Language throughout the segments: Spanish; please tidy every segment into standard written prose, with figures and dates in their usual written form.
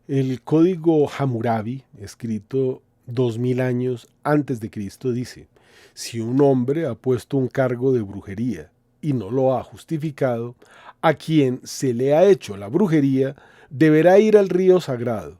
El código Hammurabi, escrito 2000 años antes de Cristo, dice: si un hombre ha puesto un cargo de brujería y no lo ha justificado, a quien se le ha hecho la brujería deberá ir al río sagrado.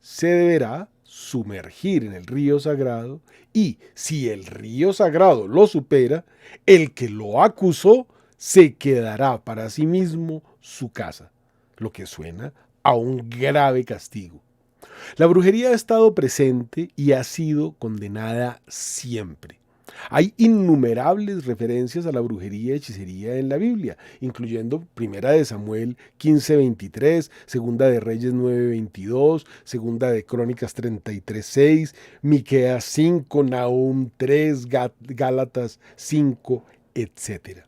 Se deberá sumergir en el río sagrado y, si el río sagrado lo supera, el que lo acusó se quedará para sí mismo su casa, lo que suena a un grave castigo. La brujería ha estado presente y ha sido condenada siempre. Hay innumerables referencias a la brujería y hechicería en la Biblia, incluyendo Primera de Samuel 15:23, Segunda de Reyes 9:22, Segunda de Crónicas 33:6, Miqueas 5, Nahum 3, Gálatas 5, etc.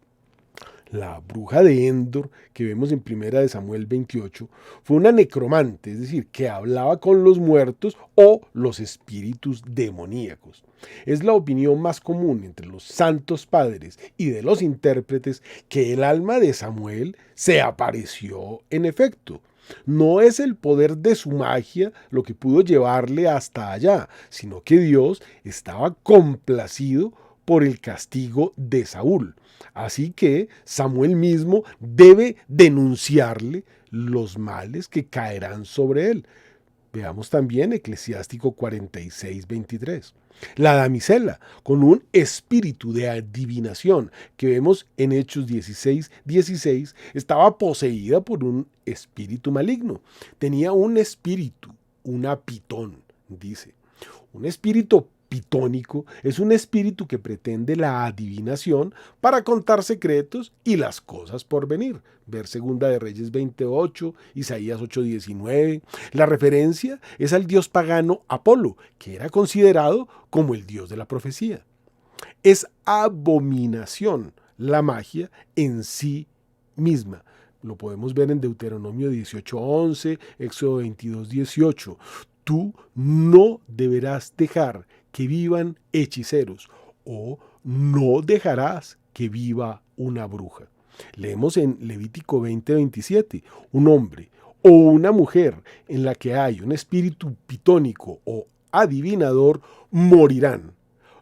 La bruja de Endor, que vemos en Primera de Samuel 28, fue una necromante, es decir, que hablaba con los muertos o los espíritus demoníacos. Es la opinión más común entre los santos padres y de los intérpretes que el alma de Samuel se apareció en efecto. No es el poder de su magia lo que pudo llevarle hasta allá, sino que Dios estaba complacido por el castigo de Saúl. Así que Samuel mismo debe denunciarle los males que caerán sobre él. Veamos también Eclesiástico 46:23. La damisela, con un espíritu de adivinación que vemos en Hechos 16:16, estaba poseída por un espíritu maligno. Tenía un espíritu, una pitón, dice. Un espíritu pitónico es un espíritu que pretende la adivinación para contar secretos y las cosas por venir. Ver Segunda de Reyes 28, Isaías 8:19. La referencia es al dios pagano Apolo, que era considerado como el dios de la profecía. Es abominación la magia en sí misma. Lo podemos ver en Deuteronomio 18:11, Éxodo 22:18. Tú no deberás dejar que vivan hechiceros o no dejarás que viva una bruja. Leemos en Levítico 20:27, un hombre o una mujer en la que hay un espíritu pitónico o adivinador morirán,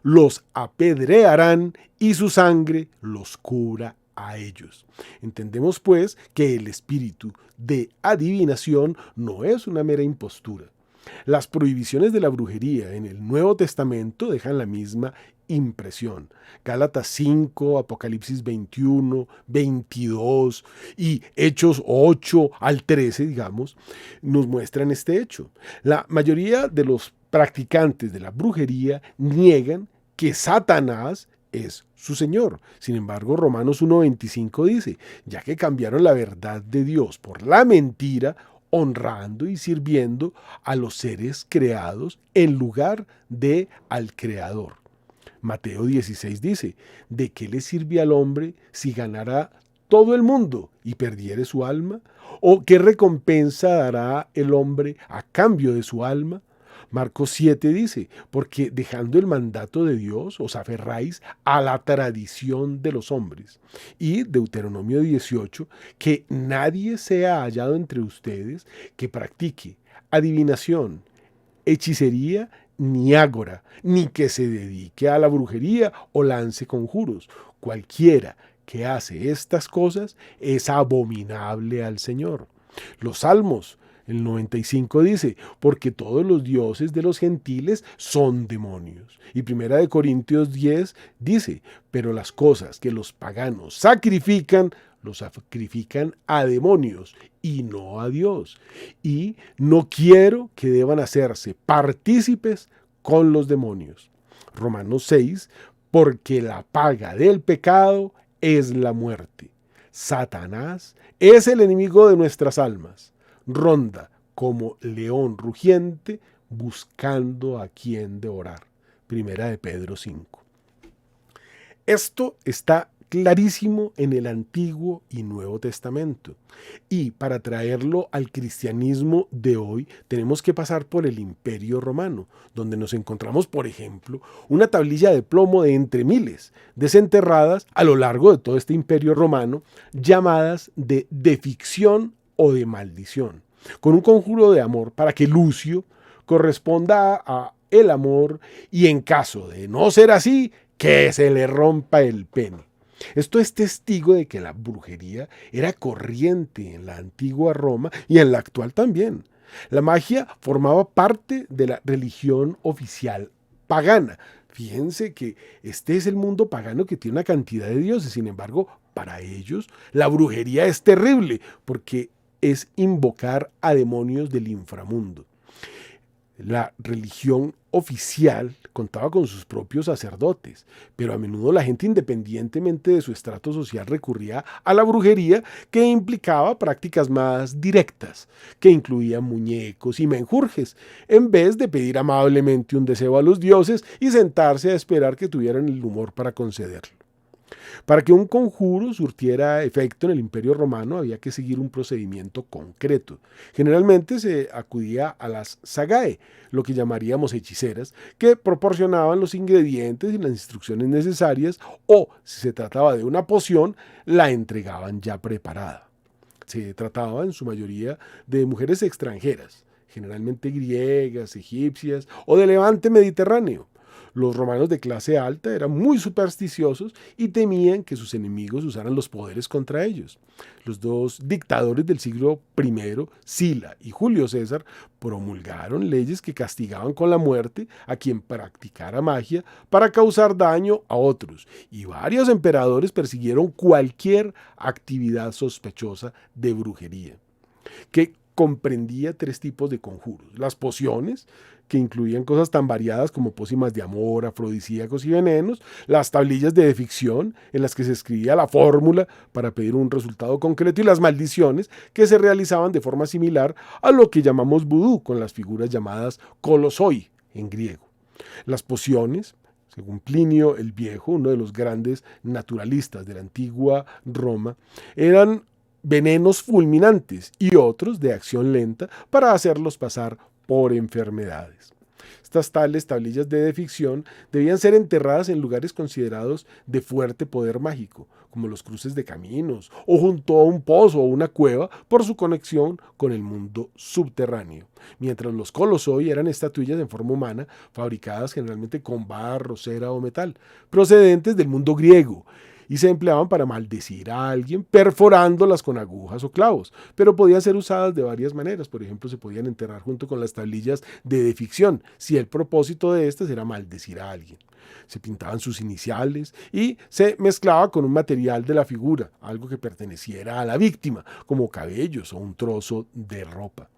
los apedrearán y su sangre los cubra a ellos. Entendemos pues que el espíritu de adivinación no es una mera impostura. Las prohibiciones de la brujería en el Nuevo Testamento dejan la misma impresión. Gálatas 5, Apocalipsis 21, 22 y Hechos 8 al 13, digamos, nos muestran este hecho. La mayoría de los practicantes de la brujería niegan que Satanás es su Señor. Sin embargo, Romanos 1:25 dice: ya que cambiaron la verdad de Dios por la mentira, honrando y sirviendo a los seres creados en lugar de al Creador. Mateo 16 dice: ¿de qué le sirve al hombre si ganará todo el mundo y perdiere su alma? ¿O qué recompensa dará el hombre a cambio de su alma? Marcos 7 dice: porque dejando el mandato de Dios os aferráis a la tradición de los hombres. Y Deuteronomio 18, que nadie sea hallado entre ustedes que practique adivinación, hechicería, ni ágora, ni que se dedique a la brujería o lance conjuros. Cualquiera que hace estas cosas es abominable al Señor. Los salmos, el 95 dice: porque todos los dioses de los gentiles son demonios. Y Primera de Corintios 10 dice: pero las cosas que los paganos sacrifican, los sacrifican a demonios y no a Dios. Y no quiero que deban hacerse partícipes con los demonios. Romanos 6, porque la paga del pecado es la muerte. Satanás es el enemigo de nuestras almas. Ronda como león rugiente buscando a quien devorar. Primera de Pedro 5. Esto está clarísimo en el Antiguo y Nuevo Testamento. Y para traerlo al cristianismo de hoy, tenemos que pasar por el Imperio Romano, donde nos encontramos, por ejemplo, una tablilla de plomo de entre miles, desenterradas a lo largo de todo este Imperio Romano, llamadas de ficción o de maldición. con un conjuro de amor para que Lucio corresponda a el amor y en caso de no ser así, que se le rompa el pene. Esto es testigo de que la brujería era corriente en la antigua Roma y en la actual también. La magia formaba parte de la religión oficial pagana. Fíjense que este es el mundo pagano que tiene una cantidad de dioses. Sin embargo, para ellos la brujería es terrible porque es invocar a demonios del inframundo. La religión oficial contaba con sus propios sacerdotes, pero a menudo la gente, independientemente de su estrato social, recurría a la brujería, que implicaba prácticas más directas, que incluían muñecos y menjurjes, en vez de pedir amablemente un deseo a los dioses y sentarse a esperar que tuvieran el humor para concederlo. Para que un conjuro surtiera efecto en el Imperio Romano había que seguir un procedimiento concreto. Generalmente se acudía a las sagae, lo que llamaríamos hechiceras, que proporcionaban los ingredientes y las instrucciones necesarias, o si se trataba de una poción, la entregaban ya preparada. Se trataba en su mayoría de mujeres extranjeras, generalmente griegas, egipcias o de levante mediterráneo. Los romanos de clase alta eran muy supersticiosos y temían que sus enemigos usaran los poderes contra ellos. Los dos dictadores del siglo I, Sila y Julio César, promulgaron leyes que castigaban con la muerte a quien practicara magia para causar daño a otros, y varios emperadores persiguieron cualquier actividad sospechosa de brujería, que comprendía tres tipos de conjuros: las pociones, que incluían cosas tan variadas como pócimas de amor, afrodisíacos y venenos; las tablillas de ficción, en las que se escribía la fórmula para pedir un resultado concreto; y las maldiciones, que se realizaban de forma similar a lo que llamamos vudú, con las figuras llamadas kolosoi en griego. Las pociones, según Plinio el Viejo, uno de los grandes naturalistas de la antigua Roma, eran venenos fulminantes y otros de acción lenta para hacerlos pasar por enfermedades. Estas tales tablillas de ficción debían ser enterradas en lugares considerados de fuerte poder mágico, como los cruces de caminos o junto a un pozo o una cueva, por su conexión con el mundo subterráneo, mientras los kolosoi eran estatuillas en forma humana, fabricadas generalmente con barro, cera o metal, procedentes del mundo griego, y se empleaban para maldecir a alguien perforándolas con agujas o clavos, pero podían ser usadas de varias maneras. Por ejemplo, se podían enterrar junto con las tablillas de ficción, si el propósito de estas era maldecir a alguien. Se pintaban sus iniciales y se mezclaba con un material de la figura, algo que perteneciera a la víctima, como cabellos o un trozo de ropa.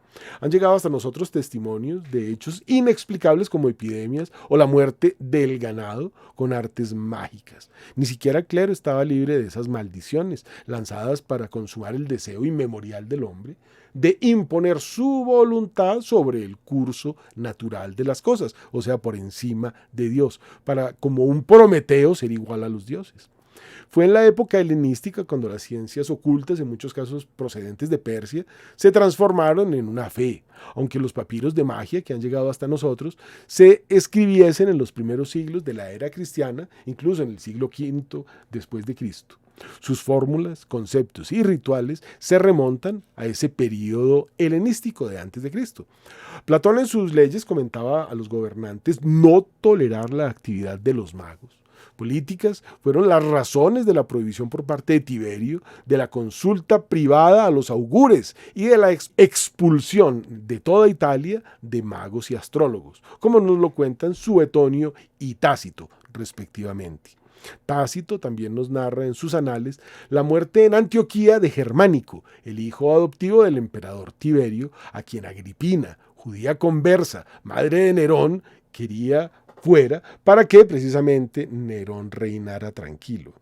Han llegado hasta nosotros testimonios de hechos inexplicables como epidemias o la muerte del ganado con artes mágicas. Ni siquiera Clero estaba libre de esas maldiciones lanzadas para consumar el deseo inmemorial del hombre de imponer su voluntad sobre el curso natural de las cosas, o sea, por encima de Dios, para como un Prometeo ser igual a los dioses. Fue en la época helenística cuando las ciencias ocultas, en muchos casos procedentes de Persia, se transformaron en una fe, aunque los papiros de magia que han llegado hasta nosotros se escribiesen en los primeros siglos de la era cristiana, incluso en el siglo V después de Cristo. Sus fórmulas, conceptos y rituales se remontan a ese período helenístico de antes de Cristo. Platón en sus leyes comentaba a los gobernantes no tolerar la actividad de los magos. Políticas fueron las razones de la prohibición por parte de Tiberio de la consulta privada a los augures y de la expulsión de toda Italia de magos y astrólogos, como nos lo cuentan Suetonio y Tácito, respectivamente. Tácito también nos narra en sus anales la muerte en Antioquía de Germánico, el hijo adoptivo del emperador Tiberio, a quien Agripina, judía conversa, madre de Nerón, quería fuera para que precisamente Nerón reinara tranquilo.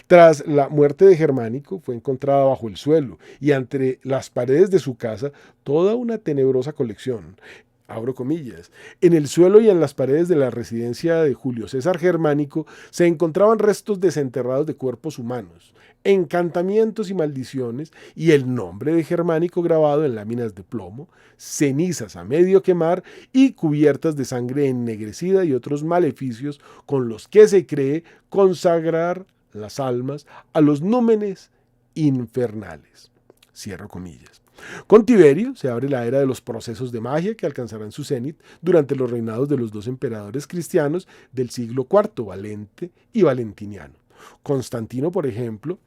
Tras la muerte de Germánico fue encontrada bajo el suelo y entre las paredes de su casa toda una tenebrosa colección. Abro comillas. En el suelo y en las paredes de la residencia de Julio César Germánico se encontraban restos desenterrados de cuerpos humanos, encantamientos y maldiciones, y el nombre de Germánico grabado en láminas de plomo, cenizas a medio quemar y cubiertas de sangre ennegrecida y otros maleficios con los que se cree consagrar las almas a los númenes infernales. Cierro comillas. Con Tiberio se abre la era de los procesos de magia que alcanzarán su cenit durante los reinados de los dos emperadores cristianos del siglo IV, Valente y Valentiniano. Constantino, por ejemplo,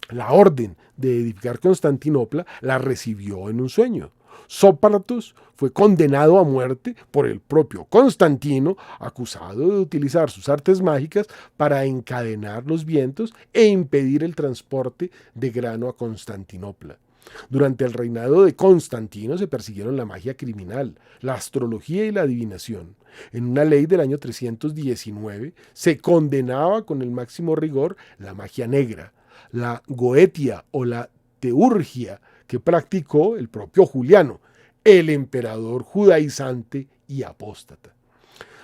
la orden de edificar Constantinopla la recibió en un sueño. Sópater fue condenado a muerte por el propio Constantino, acusado de utilizar sus artes mágicas para encadenar los vientos e impedir el transporte de grano a Constantinopla. Durante el reinado de Constantino se persiguieron la magia criminal, la astrología y la adivinación. En una ley del año 319 se condenaba con el máximo rigor la magia negra, la goetia o la teurgia que practicó el propio Juliano, el emperador judaizante y apóstata.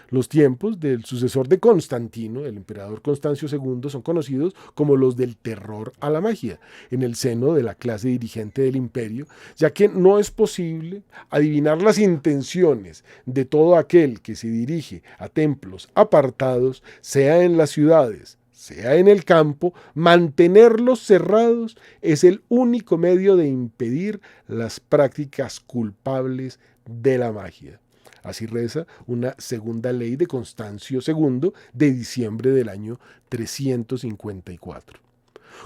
Los tiempos del sucesor de Constantino, el emperador Constancio II, son conocidos como los del terror a la magia en el seno de la clase dirigente del imperio, ya que no es posible adivinar las intenciones de todo aquel que se dirige a templos apartados, sea en las ciudades, sea en el campo. Mantenerlos cerrados es el único medio de impedir las prácticas culpables de la magia. Así reza una segunda ley de Constancio II de diciembre del año 354.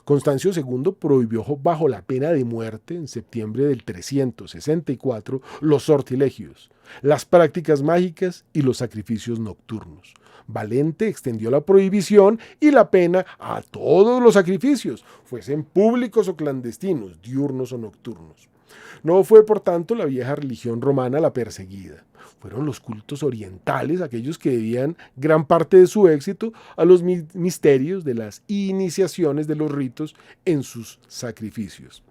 Constancio II prohibió bajo la pena de muerte en septiembre del 364 los sortilegios, las prácticas mágicas y los sacrificios nocturnos. Valente extendió la prohibición y la pena a todos los sacrificios, fuesen públicos o clandestinos, diurnos o nocturnos. No fue, por tanto, la vieja religión romana la perseguida. Fueron los cultos orientales aquellos que debían gran parte de su éxito a los misterios de las iniciaciones de los ritos en sus sacrificios.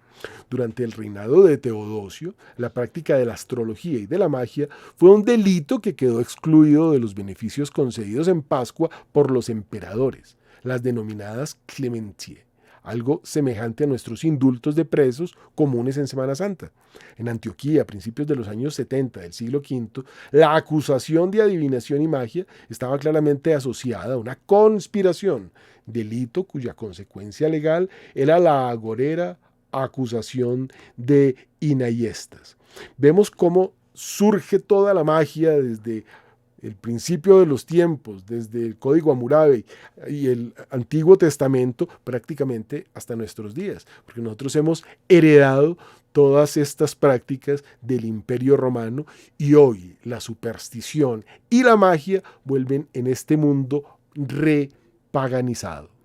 Durante el reinado de Teodosio, la práctica de la astrología y de la magia fue un delito que quedó excluido de los beneficios concedidos en Pascua por los emperadores, las denominadas clementiae, algo semejante a nuestros indultos de presos comunes en Semana Santa. En Antioquía, a principios de los años 70 del siglo V, la acusación de adivinación y magia estaba claramente asociada a una conspiración, delito cuya consecuencia legal era la agorera acusación de inayestas. Vemos cómo surge toda la magia desde el principio de los tiempos, desde el Código Hammurabi y el Antiguo Testamento, prácticamente hasta nuestros días, porque nosotros hemos heredado todas estas prácticas del Imperio Romano y hoy la superstición y la magia vuelven en este mundo repaganizado.